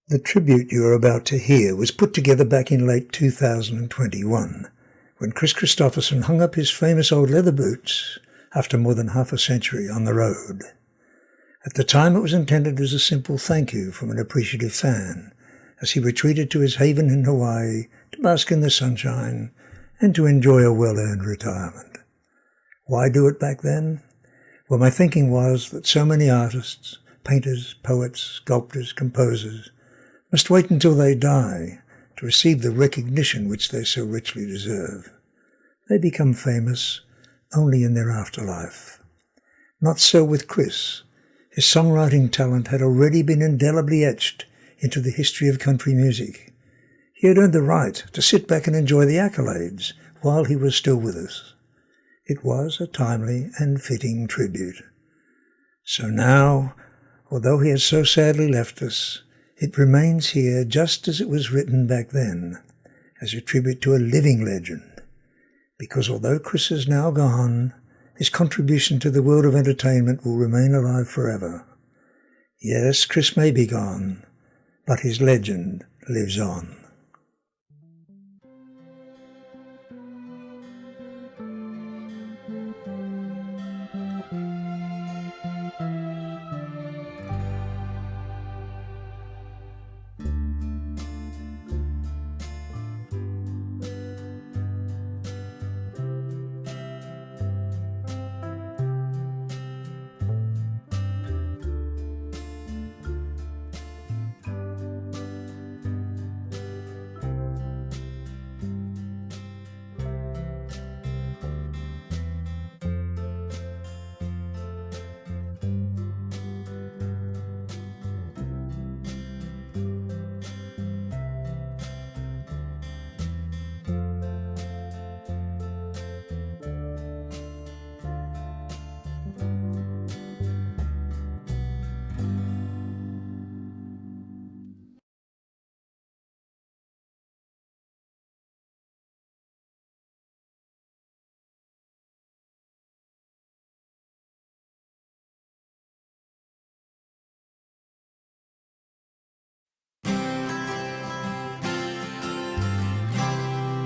The tribute you are about to hear was put together back in late 2021, when Kris Kristofferson hung up his famous old leather boots after more than half a century on the road. At the time it was intended as a simple thank you from an appreciative fan, as he retreated to his haven in Hawaii to bask in the sunshine and to enjoy a well-earned retirement. Why do it back then? Well, my thinking was that so many artists, painters, poets, sculptors, composers, must wait until they die to receive the recognition which they so richly deserve. They become famous only in their afterlife. Not so with Kris. His songwriting talent had already been indelibly etched into the history of country music. He had earned the right to sit back and enjoy the accolades while he was still with us. It was a timely and fitting tribute. So now, although he has so sadly left us, it remains here just as it was written back then, as a tribute to a living legend. Because although Kris is now gone, his contribution to the world of entertainment will remain alive forever. Yes, Kris may be gone, but his legend lives on.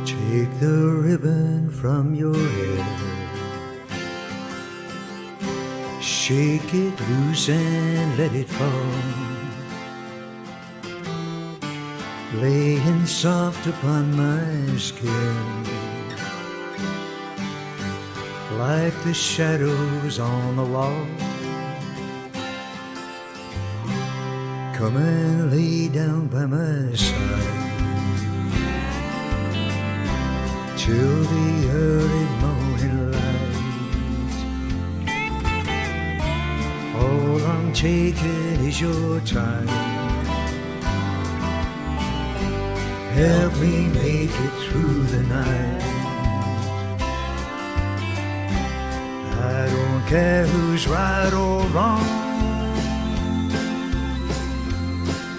Take the ribbon from your hair, shake it loose and let it fall, laying soft upon my skin, like the shadows on the wall. Come and lay down by my side till the early morning light. All I'm taking is your time. Help me make it through the night. I don't care who's right or wrong.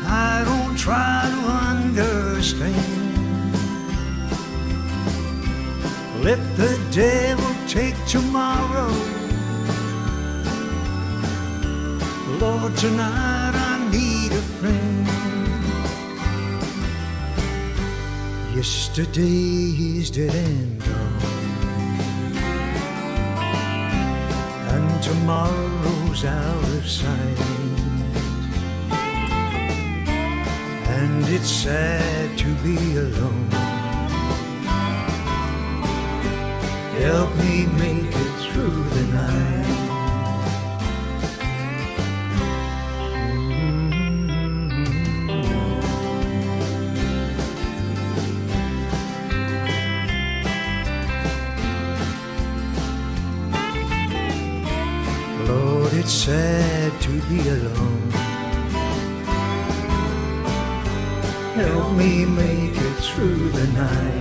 I don't try to understand. Let the devil take tomorrow. Lord, tonight I need a friend. Yesterday is dead and gone, and tomorrow's out of sight. And it's sad to be alone. Help me make it through the night. Lord, it's sad to be alone. Help me make it through the night.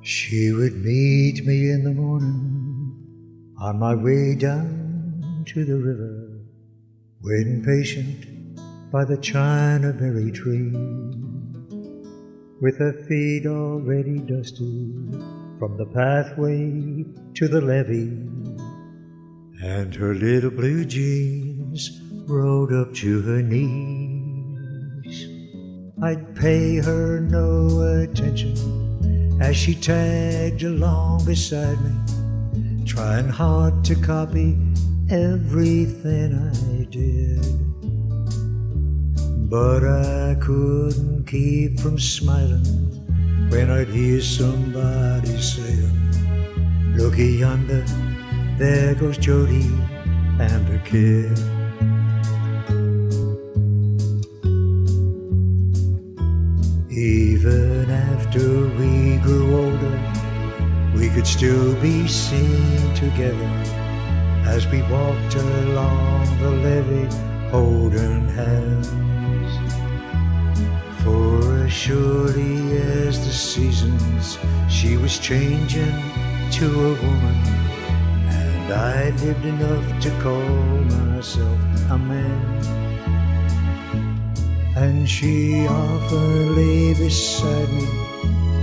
She would meet me in the morning on my way down to the river, waiting patient by the china-berry tree, with her feet already dusty from the pathway to the levee, and her little blue jeans rolled up to her knees. I'd pay her no attention as she tagged along beside me, trying hard to copy everything I did. But I couldn't keep from smiling when I'd hear somebody saying, "Looky yonder, there goes Jody and her kid." Even after we grew older, we could still be seen together as we walked along the levee holding hands. For as surely as the seasons, she was changing to a woman, and I lived enough to call myself a man. And she often lay beside me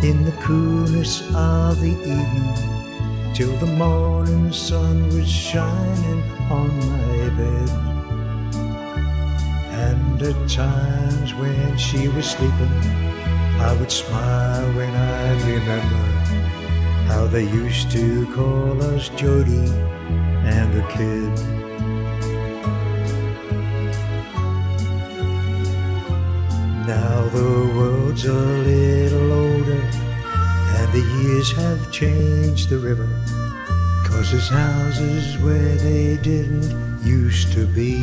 in the coolness of the evening, till the morning sun was shining on my bed. And at times when she was sleeping, I would smile when I'd remember how they used to call us Jody and her kid. Now the world's a little older, and the years have changed the river, 'cause there's houses where they didn't used to be.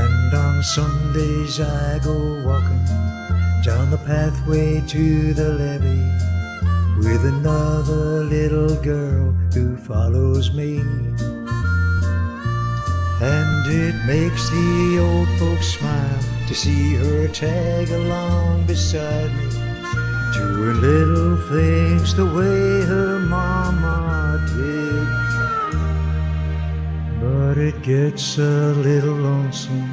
And on Sundays I go walking down the pathway to the levee with another little girl who follows me. And it makes the old folks smile to see her tag along beside me, doing little things the way her mama did. But it gets a little lonesome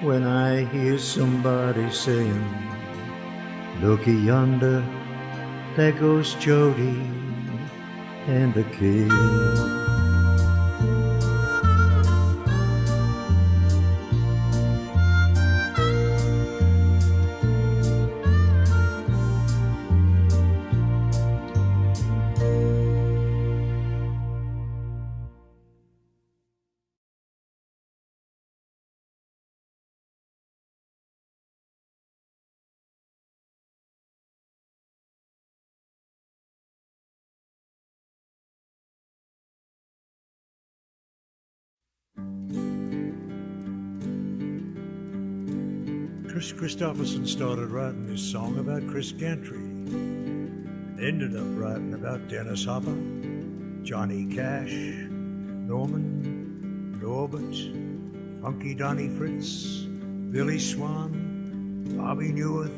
when I hear somebody saying, "Looky yonder, there goes Jody and the kid." Kris Kristofferson started writing this song about Chris Gantry, ended up writing about Dennis Hopper, Johnny Cash, Norman, Norbert, Funky Donnie Fritz, Billy Swan, Bobby Newirth,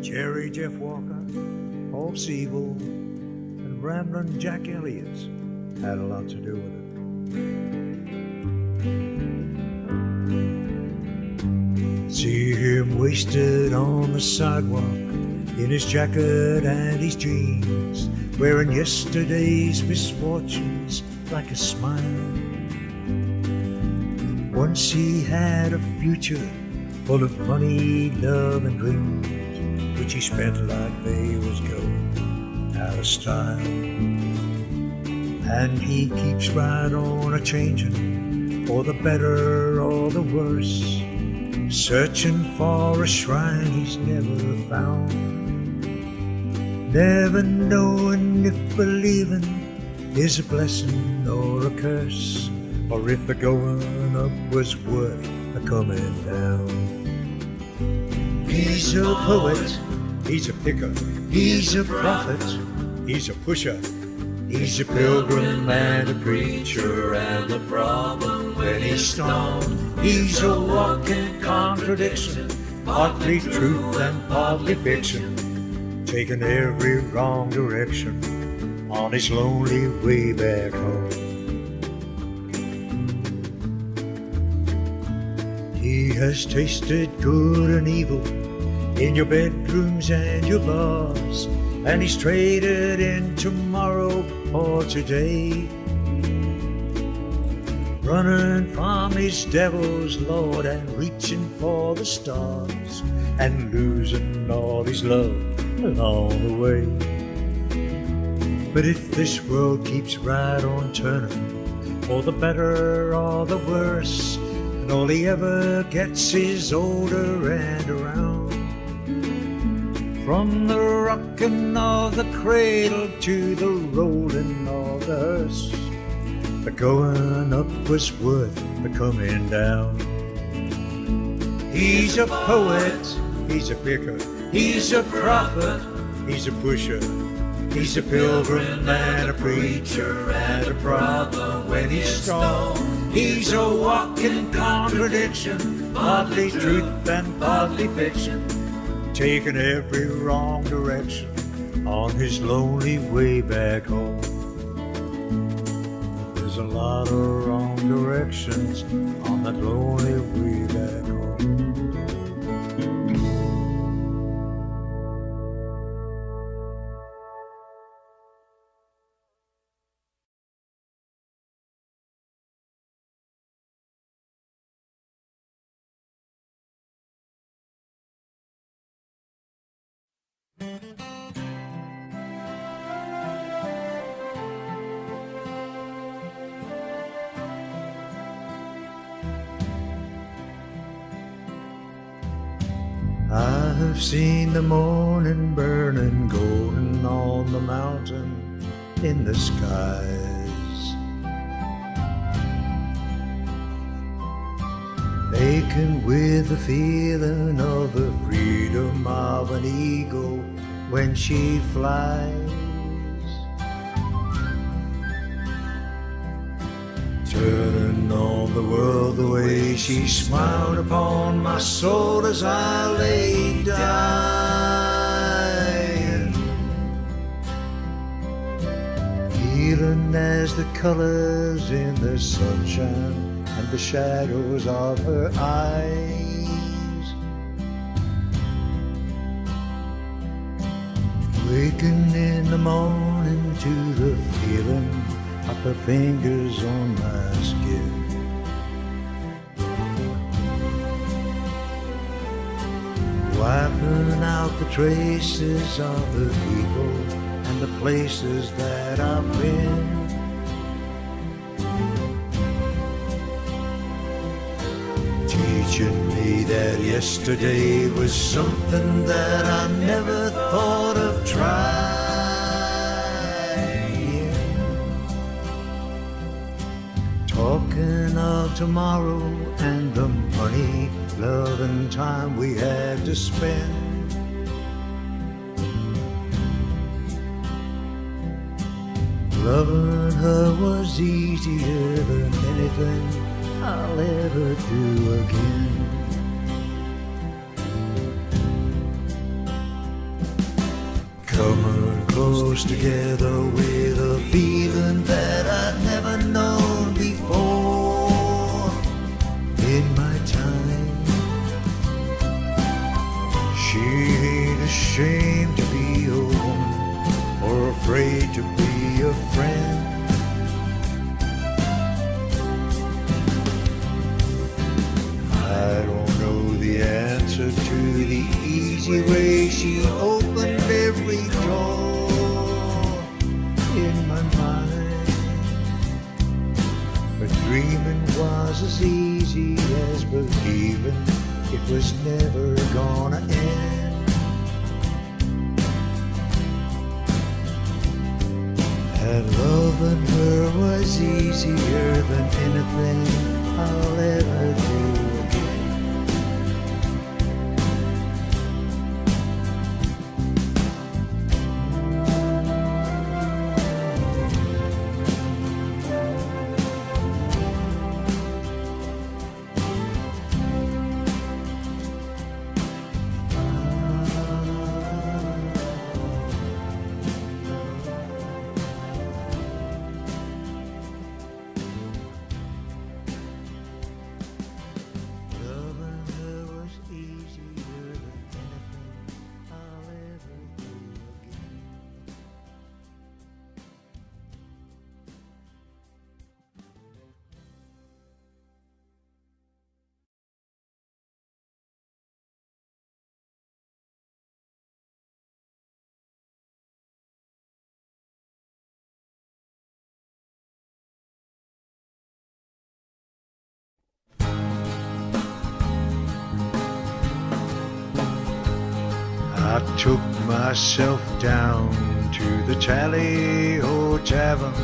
Jerry Jeff Walker, Paul Siebel, and Ramblin' Jack Elliott had a lot to do with it. See him wasted on the sidewalk in his jacket and his jeans, wearing yesterday's misfortunes like a smile. Once he had a future full of money, love and dreams, which he spent like they was going out of style. And he keeps right on a-changing, for the better or the worse, searching for a shrine he's never found, never knowing if believing is a blessing or a curse, or if the going up was worth the coming down. He's a poet, he's a picker, he's a prophet, he's a pusher, he's a pilgrim and a preacher, and the problem when he's stoned, he's a walking contradiction, partly truth and partly fiction. taking every wrong direction on his lonely way back home. He has tasted good and evil in your bedrooms and your bars, and he's traded in tomorrow for today, running from his devil's lord and reaching for the stars, and losing all his love along the way. But if this world keeps right on turning, for the better or the worse, and all he ever gets is older and around, from the rocking of the cradle to the rolling of the hearse, the going up was worth the coming down. He's a poet, he's a picker, he's a prophet, he's a pusher, he's a pilgrim and a preacher and a problem when he's strong. He's a walking contradiction, partly truth and partly fiction, taking every wrong direction on his lonely way back home. There's a lot of wrong directions on that lonely way back home. I have seen the morning burning golden on the mountain in the skies, aching with the feeling of the freedom of an eagle when she flies, turning on the world the way she smiled upon my soul as I lay dying, feeling as the colors in the sunshine and the shadows of her eyes, waking in the morning to the feeling of her fingers on my skin, wiping out the traces of the people and the places that I've been, teaching me that yesterday was something that I never thought of trying, talking of tomorrow and the money, love and time we had to spend, loving her was easier than anything I'll ever do again. Coming close together with a feeling that I'd never known before in my time. She ain't ashamed to be a woman or afraid to be a friend. I don't know the answer to the easy way she opened every door in my mind, but dreaming was as easy as believing it was never gonna end. And loving her was easier than anything I'll ever do again. took myself down to the Tally-Ho Tavern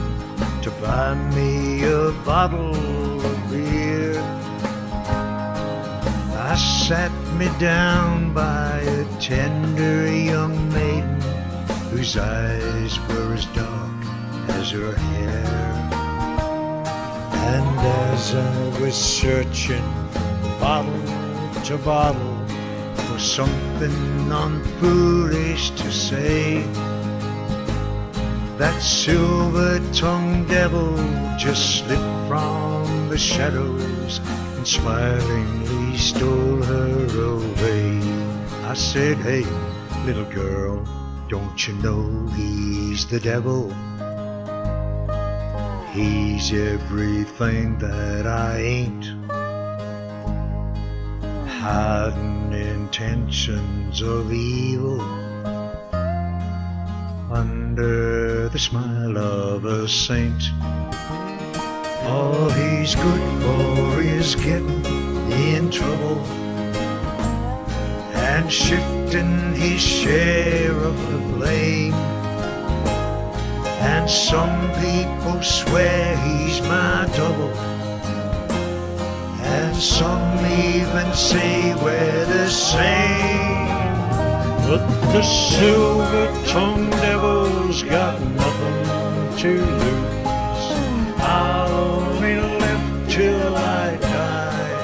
to buy me a bottle of beer. I sat me down by a tender young maiden whose eyes were as dark as her hair. And as I was searching from bottle to bottle for something unfoolish to say, that silver-tongued devil just slipped from the shadows and smilingly stole her away. I said, hey, little girl, don't you know he's the devil? He's everything that I ain't, hiding intentions of evil under the smile of a saint. All he's good for is getting in trouble and shifting his share of the blame. And some people swear he's my double, and some even say we're the same. But the silver-tongued devil's got nothing to lose. I'll only live till I die.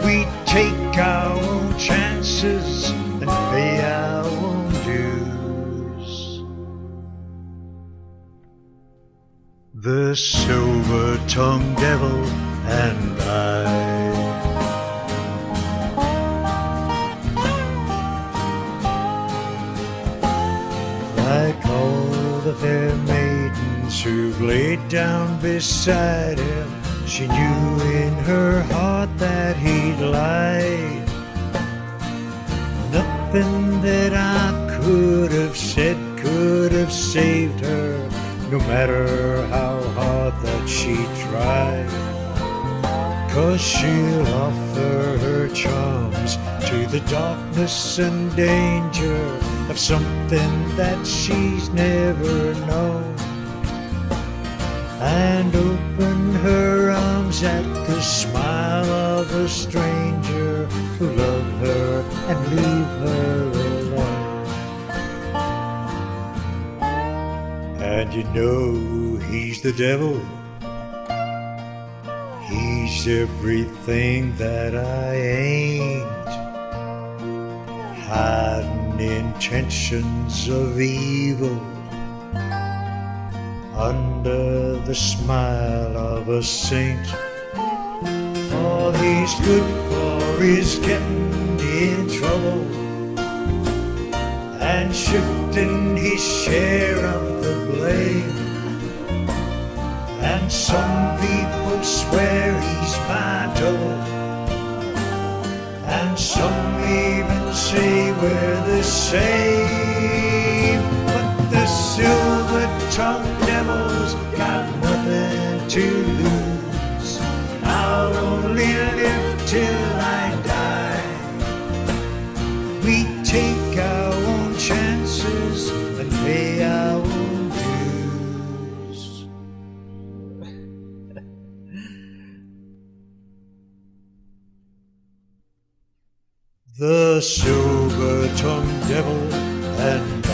We take our own chances and pay our own dues. The silver-tongued devil and I. Like all the fair maidens who've laid down beside him, she knew in her heart that he'd lied. Nothing that I could have said could have saved her, no matter how hard that she tried. 'Cause she'll offer her charms to the darkness and danger of something that she's never known, and open her arms at the smile of a stranger who love her and leave her alone. And you know he's the devil. He's everything that I ain't, hiding intentions of evil under the smile of a saint. All he's good for is getting in trouble and shifting his share of the blame. And some people swear he's my double, and some even say we're the same. But the silver-tongued devil's got nothing to lose. I'll only live till I die. We take our own chances and pay our own dues. The silver-tongued devil and I.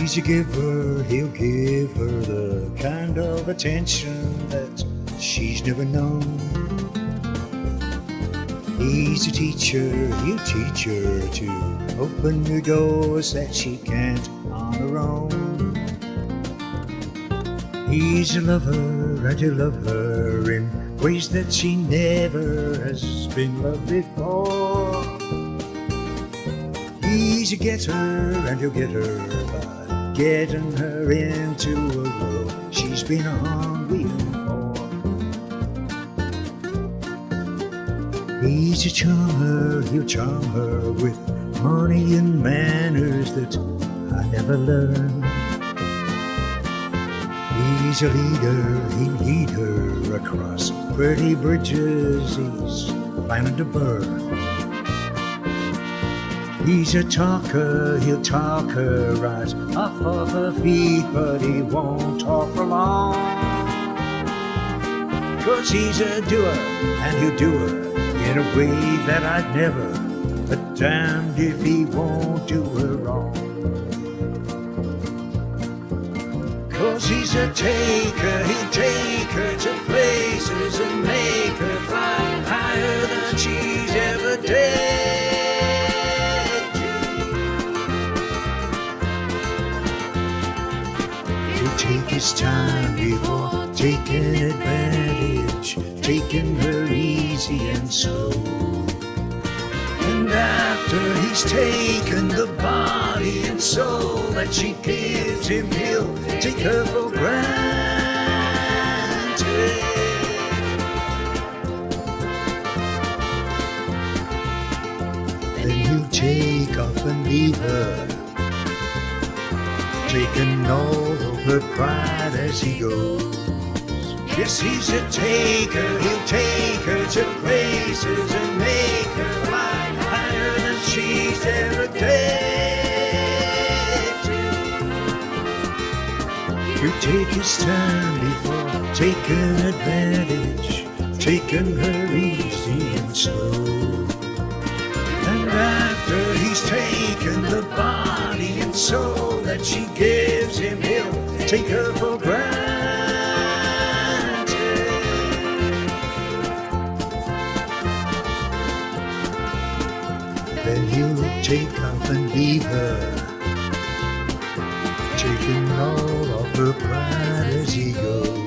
He's a giver, he'll give her the kind of attention that she's never known. He's a teacher, he'll teach her to open new doors that she can't on her own. He's a lover, and he'll love her in ways that she never has been loved before. He's a getter, and he'll get her by getting her into a row she's been hungry for. He's a charmer, he'll charm her with money and manners that I never learned. He's a leader, he'll lead her across pretty bridges he's planning to burn. He's a talker, he'll talk her right off of her feet, but he won't talk for long. 'Cause he's a doer, and he'll do her in a way that I'd never, but damned if he won't do her wrong. 'Cause he's a taker, he'll take her to places and make her fly higher than she's ever dared to. He'll take his time before taking advantage, taking her easy and slow. And after he's taken the body and soul that she gives him, he'll take her for granted. Then he'll take off and leave her, taking all of her pride as he goes. Yes, he's a taker, he'll take her to places and make her fly higher than she's ever dared to. He'll take his time before taking advantage, taking her easy and slow. And after he's taken the body and soul that she gives him, he'll take her for granted. Then he'll take off and leave her, taking all of her pride as he goes.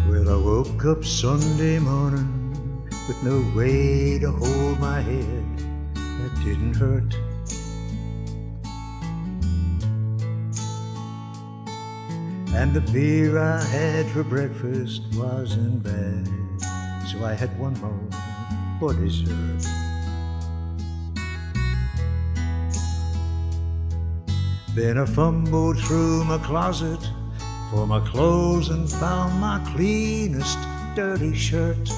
Well, I woke up Sunday morning with no way to hold my head that didn't hurt. And the beer I had for breakfast wasn't bad, so I had one more for dessert. Then I fumbled through my closet for my clothes and found my cleanest dirty shirt.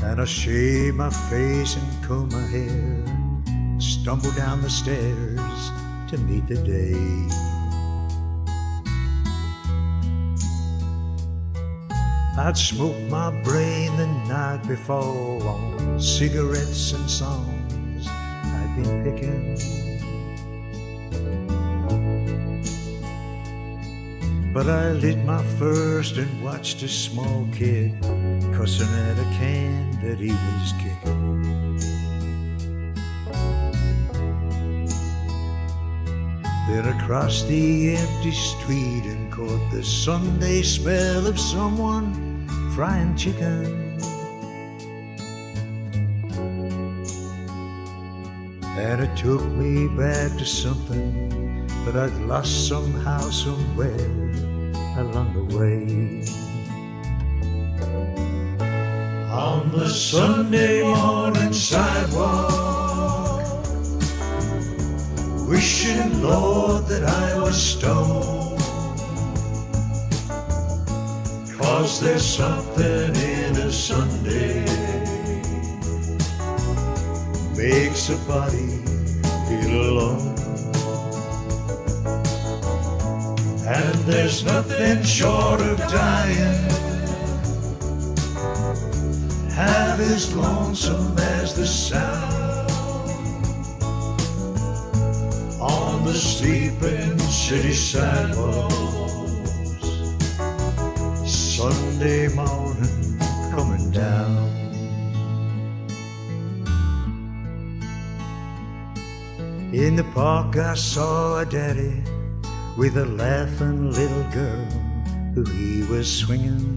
And I shaved my face and combed my hair, stumbled down the stairs to meet the day. I'd smoked my brain the night before on cigarettes and songs I'd been picking. But I lit my first and watched a small kid cussing at a can that he was kicking. Then I crossed the empty street and caught the Sunday smell of someone frying chicken. And it took me back to something that I'd lost somehow, somewhere along the way. On the Sunday morning sidewalk, wishing, Lord, that I was stoned. 'Cause there's something in a Sunday makes a body feel alone. And there's nothing short of dying half as lonesome as the sound on the sleeping city sidewalks. Sunday morning coming down. In the park I saw a daddy with a laughing little girl who he was swinging.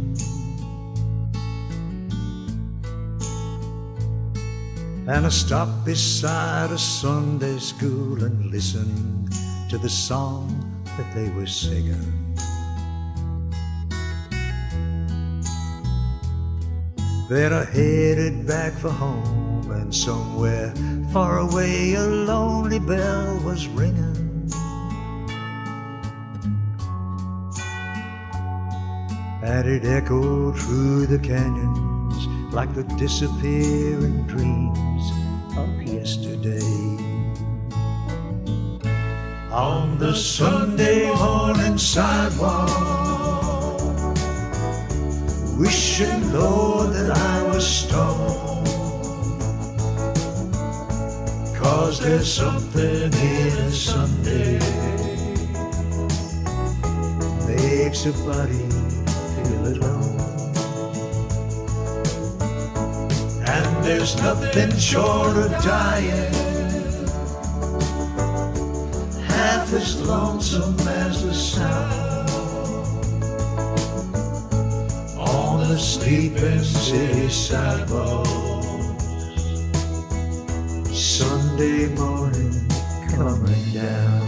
And I stopped beside a Sunday school and listened to the song that they were singing. Then I headed back for home, and somewhere far away a lonely bell was ringing. And it echoed through the canyons like the disappearing dreams of yesterday. On the Sunday morning sidewalk, wishing, Lord, that I was stoned, 'cause there's something in a Sunday makes a body feel alone. And there's nothing short of dying half as lonesome as the sound on the sleeping city sidewalks. Sunday morning coming down.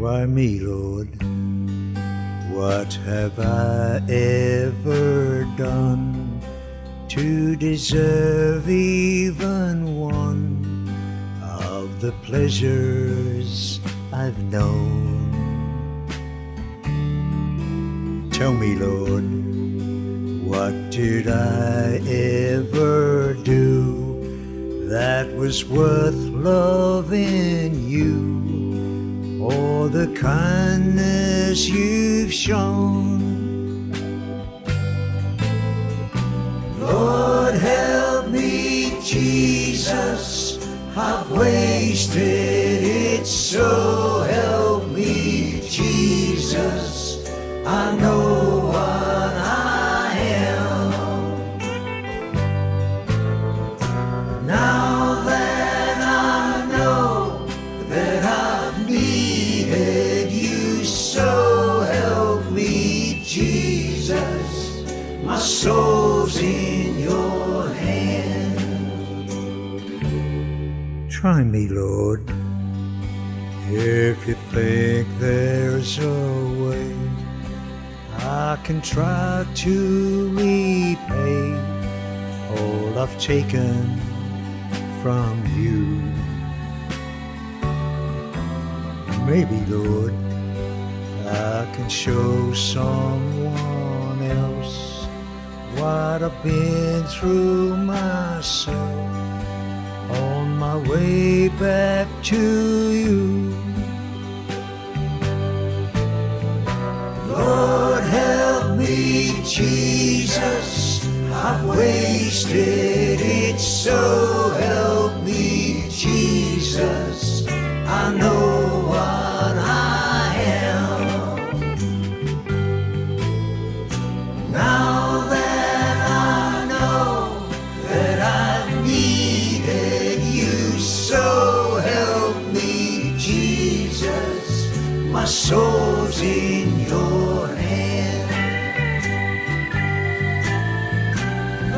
Why me, Lord? What have I ever done to deserve even one of the pleasures I've known? Tell me, Lord, what did I ever do that was worth loving you? Or the kindness you've shown? Lord, help me, Jesus, I've wasted it, so help me, Jesus, I know what I am. Now that I know that I've needed you, so help me, Jesus, my soul's in your hand. Try me, Lord, if you think there's a way I can try to repay all I've taken from you. Maybe, Lord, I can show someone else what I've been through myself on my way back to you. Lord, help me, Jesus, I've wasted it, so help me, Jesus, I know what I am. Now that I know that I need my soul's in your hand.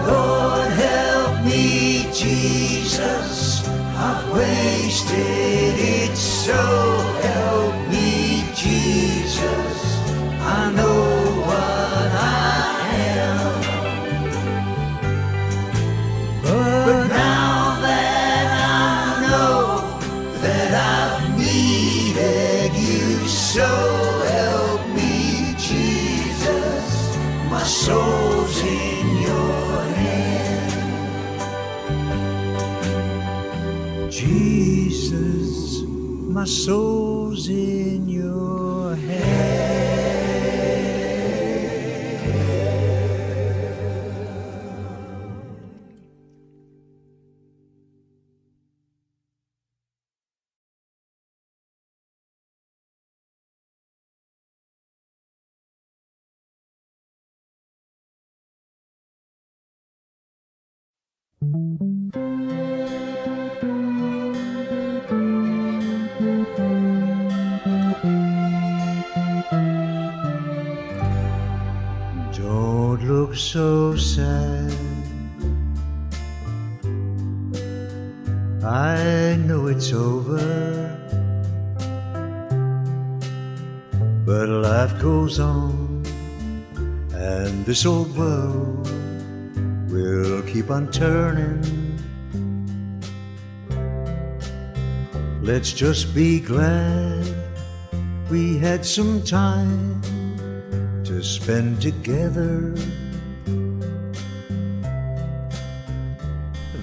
Lord, help me, Jesus, I've wasted it, so help me, Jesus, I know what I am. But now that I know that I've needed you, so help me, Jesus, my soul's in your hand. Jesus, my soul's in your hand. Don't look so sad, I know it's over, but life goes on, and this old world will keep on turning. Let's just be glad we had some time to spend together.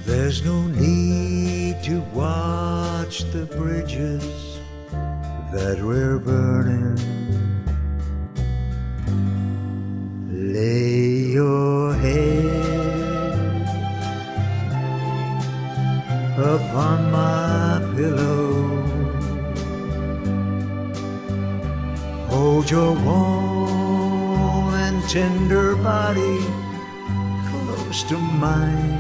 There's no need to watch the bridges that we're burning. Lay your head upon my pillow, hold your warm and tender body close to mine.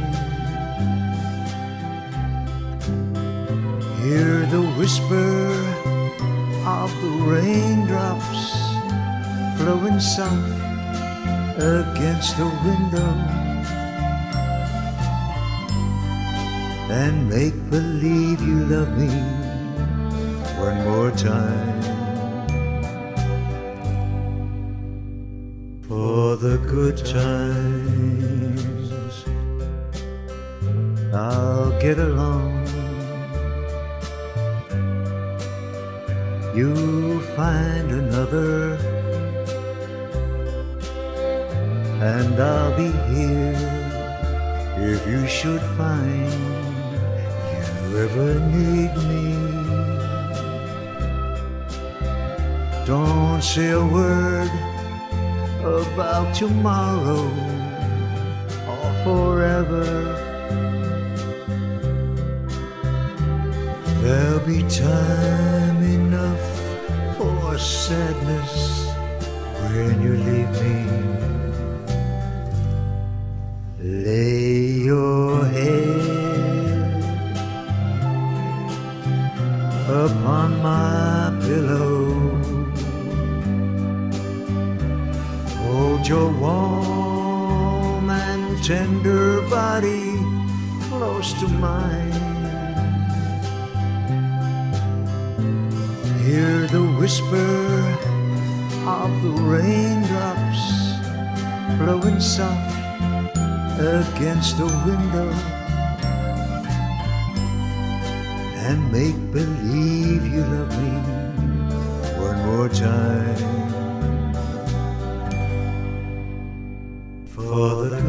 Hear the whisper of the raindrops flowing soft against the window, and make believe you love me one more time. For the good times I'll get along, you'll find another, and I'll be here if you should find you ever need me. Don't say a word about tomorrow or forever. There'll be time enough for sadness when you leave me. Lay your head upon my pillow, hold your warm and tender body close to mine. Hear the whisper of the raindrops flowing soft against the window, and make believe you love me one more time. For the